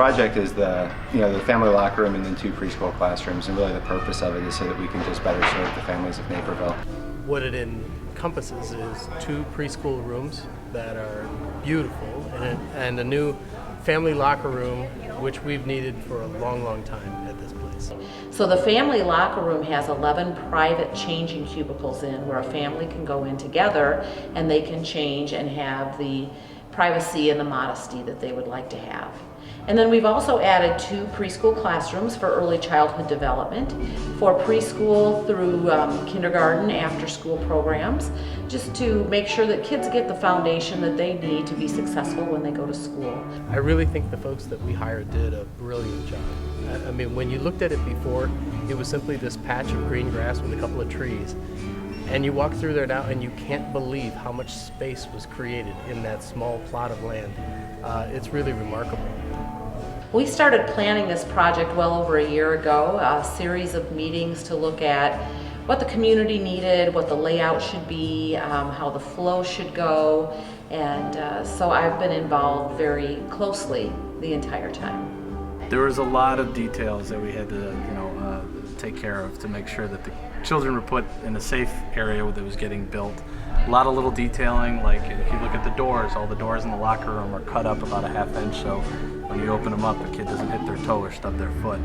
project is the family locker room and then 2 preschool classrooms, and really the purpose of it is so that we can just better serve the families of Naperville. What it encompasses is 2 preschool rooms that are beautiful and a new family locker room, which we've needed for a long, long time at this place. So the family locker room has 11 private changing cubicles in where a family can go in together and they can change and have the privacy and the modesty that they would like to have. And then we've also added 2 preschool classrooms for early childhood development, for preschool through kindergarten after school programs, just to make sure that kids get the foundation that they need to be successful when they go to school. I really think the folks that we hired did a brilliant job. I mean, when you looked at it before, it was simply this patch of green grass with a couple of trees. And you walk through there now and you can't believe how much space was created in that small plot of land. It's really remarkable. We started planning this project well over a year ago, a series of meetings to look at what the community needed, what the layout should be, how the flow should go, and so I've been involved very closely the entire time. There was a lot of details that we had to, take care of to make sure that the children were put in a safe area that was getting built. A lot of little detailing, like if you look at the doors, all the doors in the locker room are cut up about a ½ inch, so when you open them up, a kid doesn't hit their toe or stub their foot.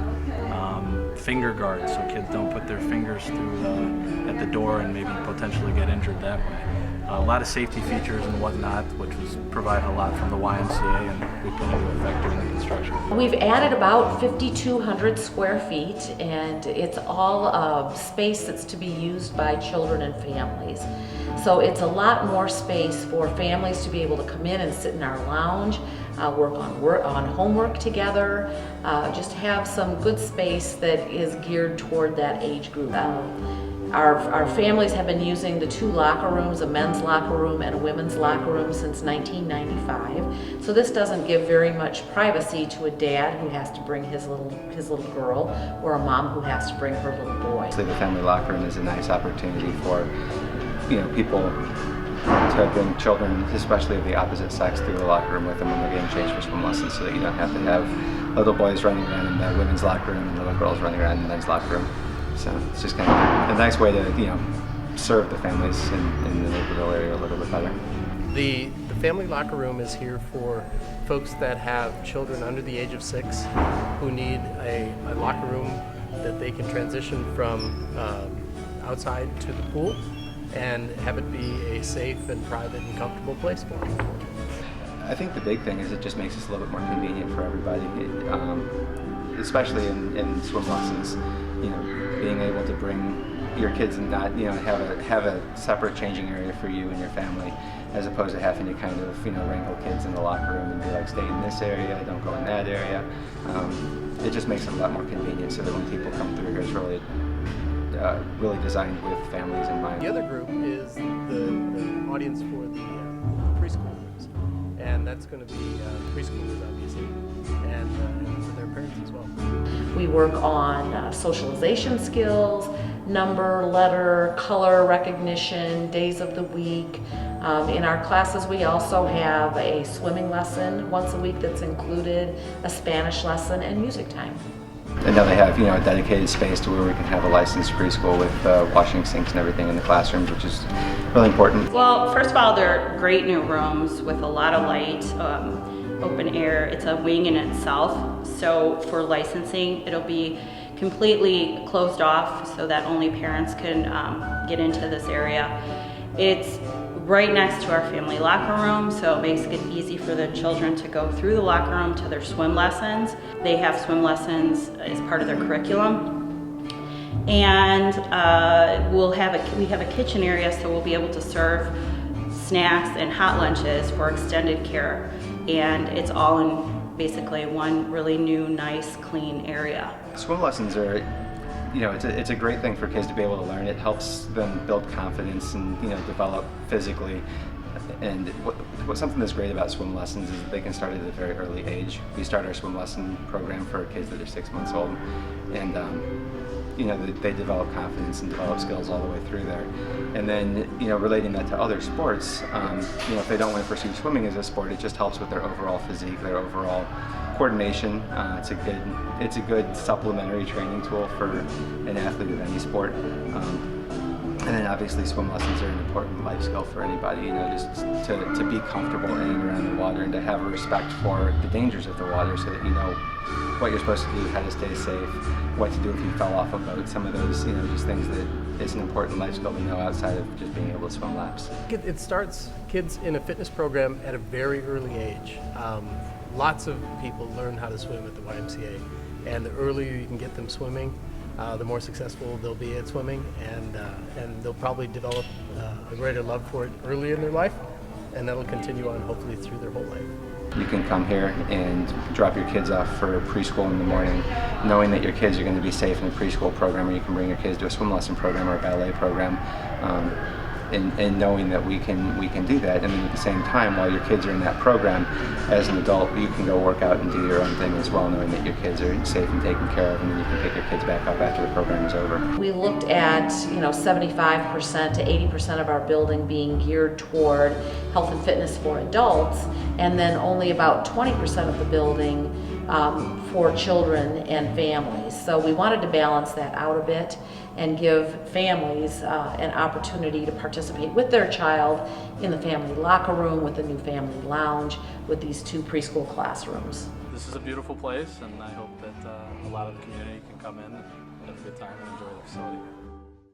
Finger guards, so kids don't put their fingers through at the door and maybe potentially get injured that way. A lot of safety features and whatnot, which was provided a lot from the YMCA, and we put into effect during the construction. We've added about 5,200 square feet, and it's all space that's to be used by children and families. So it's a lot more space for families to be able to come in and sit in our lounge, work on homework together, just have some good space that is geared toward that age group. Our families have been using the 2 locker rooms, a men's locker room and a women's locker room, since 1995. So this doesn't give very much privacy to a dad who has to bring his little girl, or a mom who has to bring her little boy. So the family locker room is a nice opportunity for people to bring children, especially of the opposite sex, through the locker room with them when they're getting changed for swim lessons, so that you don't have to have little boys running around in the women's locker room and little girls running around in the men's locker room. So it's just kind of a nice way to, serve the families in the Naperville area a little bit better. The family locker room is here for folks that have children under the age of 6 who need a locker room that they can transition from outside to the pool and have it be a safe and private and comfortable place for them. I think the big thing is it just makes this a little bit more convenient for everybody, especially in swim lessons. Being able to bring your kids and not, have a separate changing area for you and your family, as opposed to having to kind of, wrangle kids in the locker room and be like, stay in this area, don't go in that area. It just makes it a lot more convenient, so that when people come through here, it's really designed with families in mind. The other group is the audience for the preschool rooms, and that's going to be preschoolers, obviously, and for their parents as well. We work on socialization skills, number, letter, color recognition, days of the week. In our classes, we also have a swimming lesson once a week that's included, a Spanish lesson, and music time. And now they have, a dedicated space to where we can have a licensed preschool with washing sinks and everything in the classrooms, which is really important. Well, first of all, they're great new rooms with a lot of light, open air. It's a wing in itself, so for licensing, it'll be completely closed off so that only parents can get into this area. It's right next to our family locker room, so it makes it easy for the children to go through the locker room to their swim lessons. They have swim lessons as part of their curriculum. And we have a kitchen area, so we'll be able to serve snacks and hot lunches for extended care. And it's all in basically one really new, nice, clean area. Swim lessons are, it's a great thing for kids to be able to learn. It helps them build confidence and, develop physically. And something that's great about swim lessons is that they can start at a very early age. We start our swim lesson program for kids that are 6 months old, and they develop confidence and develop skills all the way through there. And then, relating that to other sports, if they don't want to pursue swimming as a sport, it just helps with their overall physique, their overall coordination. It's a good supplementary training tool for an athlete of any sport. And then obviously swim lessons are an important life skill for anybody, you know, just to be comfortable in and around the water and to have a respect for the dangers of the water so that you know what you're supposed to do, how to stay safe, what to do if you fell off a boat, some of those, you know, just things that is an important life skill to know outside of just being able to swim laps. It starts kids in a fitness program at a very early age. Lots of people learn how to swim at the YMCA, and the earlier you can get them swimming, the more successful they'll be at swimming, and they'll probably develop a greater love for it early in their life, and that'll continue on hopefully through their whole life. You can come here and drop your kids off for preschool in the morning, knowing that your kids are going to be safe in a preschool program, or you can bring your kids to a swim lesson program or a ballet program, and knowing that we can do that. And then at the same time, while your kids are in that program, as an adult, you can go work out and do your own thing as well, knowing that your kids are safe and taken care of, and then you can pick your kids back up after the program is over. We looked at 75% to 80% of our building being geared toward health and fitness for adults, and then only about 20% of the building for children and families. So we wanted to balance that out a bit and give families an opportunity to participate with their child in the family locker room, with the new family lounge, with these 2 preschool classrooms. This is a beautiful place, and I hope that a lot of the community can come in, have a good time, and enjoy the facility.